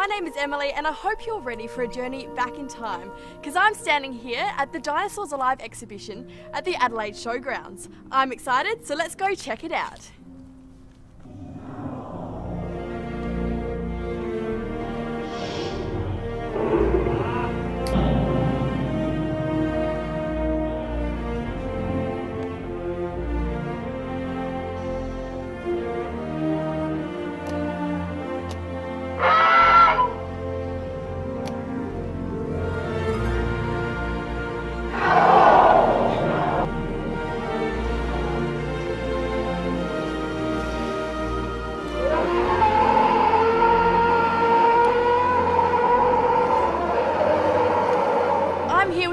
My name is Emily and I hope you're ready for a journey back in time, because I'm standing here at the Dinosaurs Alive exhibition at the Adelaide Showgrounds. I'm excited, so let's go check it out.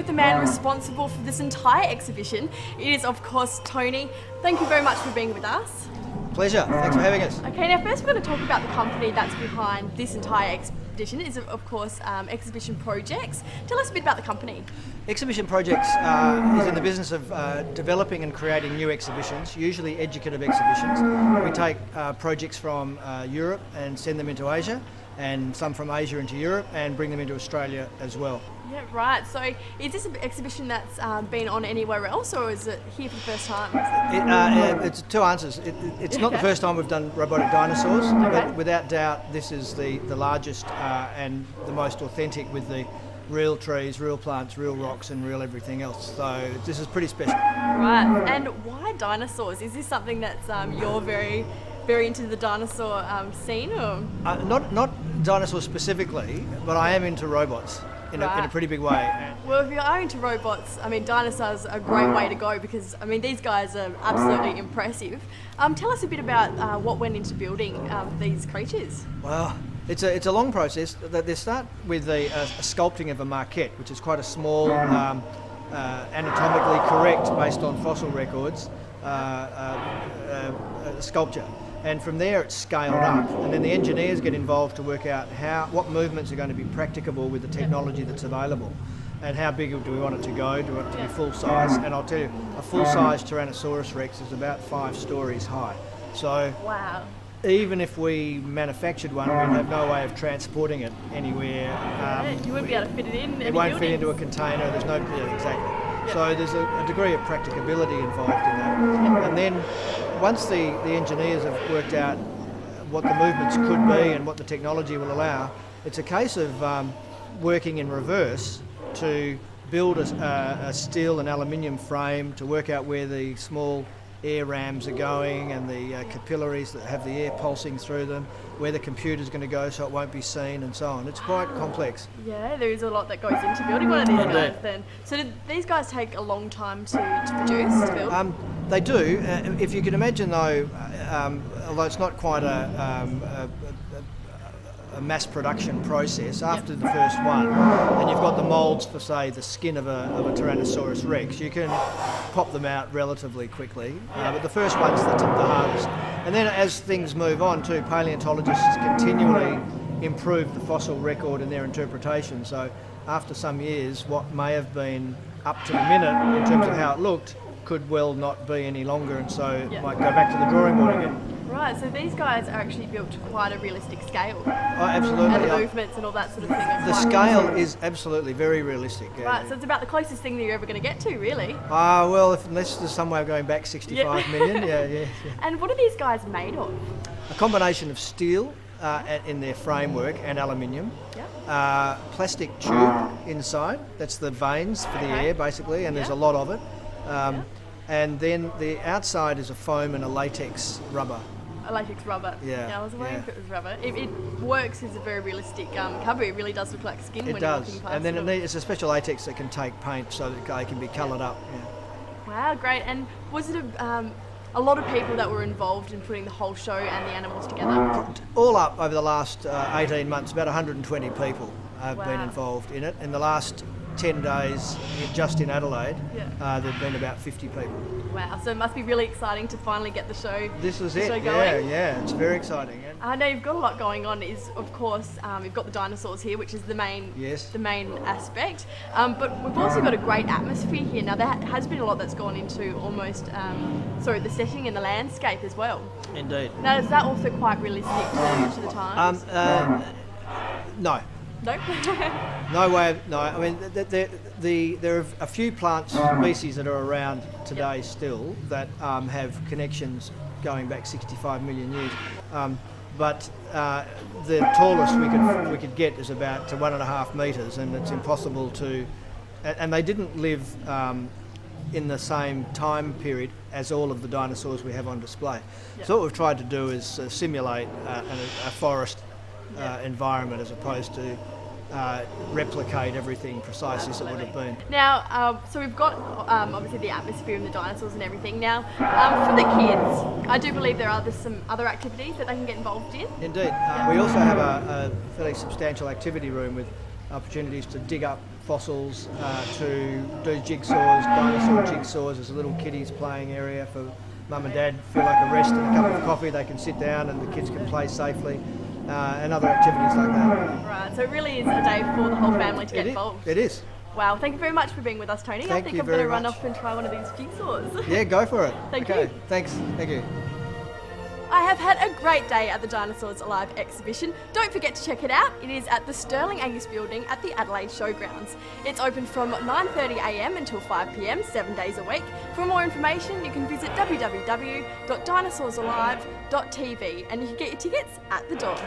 The man responsible for this entire exhibition. It is, of course, Tony. Thank you very much for being with us. Pleasure. Thanks for having us. Okay, now first we're going to talk about the company that's behind this entire exhibition. Is of course Exhibition Projects. Tell us a bit about the company. Exhibition Projects is in the business of developing and creating new exhibitions, usually educative exhibitions. We take projects from Europe and send them into Asia, and some from Asia into Europe, and bring them into Australia as well. Yeah, right. So is this an exhibition that's been on anywhere else, or is it here for the first time? It's two answers. It's not the first time we've done robotic dinosaurs, but without doubt this is the largest and the most authentic, with the real trees, real plants, real rocks and real everything else. So this is pretty special. Right. And why dinosaurs? Is this something that's you're very into the dinosaur scene, or? Not dinosaurs specifically, but I am into robots. In a pretty big way. Well, if you are into robots, I mean, dinosaurs are a great way to go, because, I mean, these guys are absolutely impressive. Tell us a bit about what went into building these creatures. Well, it's a long process. They start with a sculpting of a maquette, which is quite a small, anatomically correct, based on fossil records, sculpture. And from there it's scaled up, and then the engineers get involved to work out what movements are going to be practicable with the technology that's available, and how big do we want it to go. Do we want it to be full size? And I'll tell you, a full size Tyrannosaurus Rex is about 5 stories high. So wow. Even if we manufactured one, we'd have no way of transporting it anywhere. You wouldn't be able to fit it in. It won't fit into a container. There's no exactly. Yep. So there's a degree of practicability involved in that. And then once the engineers have worked out what the movements could be and what the technology will allow, it's a case of working in reverse to build a steel and aluminium frame, to work out where the small air rams are going and the capillaries that have the air pulsing through them, where the computer's going to go so it won't be seen, and so on. It's quite complex. Yeah, there is a lot that goes into building one of these guys then. So did these guys take a long time to produce, to build? They do. If you can imagine though, although it's not quite a mass production process, after the first one, and you've got the moulds for, say, the skin of a Tyrannosaurus Rex, you can pop them out relatively quickly, but the first one's the hardest. And then as things move on too, paleontologists continually improve the fossil record in their interpretation, so after some years what may have been up to the minute in terms of how it looked could well not be any longer, and so it might go back to the drawing board again. Right, so these guys are actually built to quite a realistic scale. Oh, absolutely. And the movements and all that sort of thing. The scale is absolutely very realistic. Right, so it's about the closest thing that you're ever going to get to, really. Well, unless there's some way of going back 65 million, yeah. And what are these guys made of? A combination of steel in their framework and aluminium. Yep. Plastic tube inside, that's the veins for the air basically, and there's a lot of it. And then the outside is a foam and a latex rubber. A latex rubber. Yeah, I was wondering if it was rubber. It works as a very realistic cover. It really does look like skin when you're walking past. And then it's a special latex that can take paint so that they can be coloured up. Yeah. Wow, great. And was it a lot of people that were involved in putting the whole show and the animals together? All up over the last 18 months, about 120 people have been involved in it. In the last 10 days, just in Adelaide, there've been about 50 people. Wow, so it must be really exciting to finally get the show. This is it, yeah, it's very exciting. I know you've got a lot going on. Is of course you've got the dinosaurs here, which is the main aspect. But we've also got a great atmosphere here. Now there has been a lot that's gone into almost the setting and the landscape as well. Indeed. Now is that also quite realistic to the times? No. No? No way. No. I mean, there are a few plant species that are around today still that have connections going back 65 million years. But the tallest we could get is about 1.5 metres, and it's impossible to. And they didn't live in the same time period as all of the dinosaurs we have on display. Yep. So what we've tried to do is simulate a forest environment as opposed to replicate everything precisely as it would have been. Now, so we've got obviously the atmosphere and the dinosaurs and everything. Now, for the kids, I do believe there are some other activities that they can get involved in. Indeed. We also have a fairly substantial activity room with opportunities to dig up fossils, to do jigsaws, dinosaur jigsaws. There's a little kiddies playing area for mum and dad feel like a rest and a cup of coffee. They can sit down and the kids can play safely. And other activities like that. Right, so it really is a day for the whole family to get involved. It is. Wow, thank you very much for being with us, Tony. I think I'm going to run off and try one of these jigsaws. Yeah, go for it. Thank you. Thanks. Thank you. I have had a great day at the Dinosaurs Alive exhibition. Don't forget to check it out. It is at the Sterling Angus building at the Adelaide Showgrounds. It's open from 9:30 a.m. until 5 p.m, 7 days a week. For more information, you can visit www.dinosauralive.tv and you can get your tickets at the door.